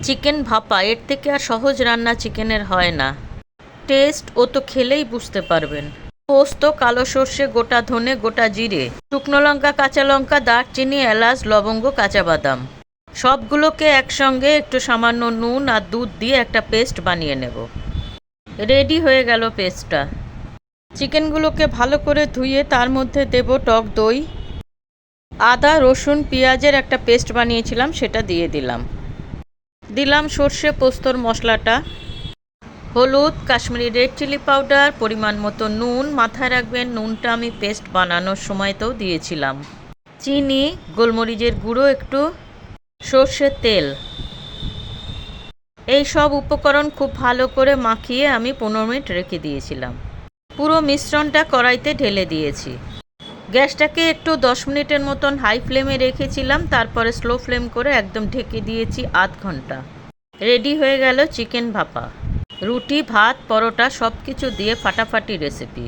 Chicken ভাপা, এর থেকে আর সহজ রান্না চিকেনের হয় না। টেস্ট ও তো খেলেই বুঝতে পারবেন। পোস্ত, কালো সর্ষে, গোটা ধনে, গোটা জিরে, শুকনো লঙ্কা, কাঁচা লঙ্কা, দারচিনি, এলাচ, লবঙ্গ, কাঁচা বাদাম, সবগুলোকে একসঙ্গে একটু সামান্য নুন আর দুধ দিয়ে একটা পেস্ট বানিয়ে নেব। রেডি হয়ে গেল পেস্টটা। চিকেনগুলোকে ভালো করে ধুয়ে তার মধ্যে দেব টক দই, আদা, রসুন, পেঁয়াজের একটা পেস্ট বানিয়েছিলাম সেটা দিয়ে দিলাম সর্ষে পোস্তর মশলাটা, হলুদ, কাশ্মীরি রেড চিলি পাউডার, পরিমাণ মতো নুন, মাথায় রাখবেন নুনটা আমি পেস্ট বানানোর সময়তেও দিয়েছিলাম, চিনি, গোলমরিচের গুঁড়ো একটু, সর্ষের তেল। এই সব উপকরণ খুব ভালো করে মাখিয়ে আমি 15 মিনিট রেখে দিয়েছিলাম। পুরো মিশ্রণটা কড়াইতে ঢেলে দিয়েছি। গ্যাসটাকে একটু 10 মিনিটের মতন হাই ফ্লেমে রেখেছিলাম, তারপরে স্লো ফ্লেম করে একদম ঢেকে দিয়েছি আধ ঘন্টা। রেডি হয়ে গেল চিকেন ভাপা। রুটি, ভাত, পরোটা সব কিছু দিয়ে ফাটাফাটি রেসিপি।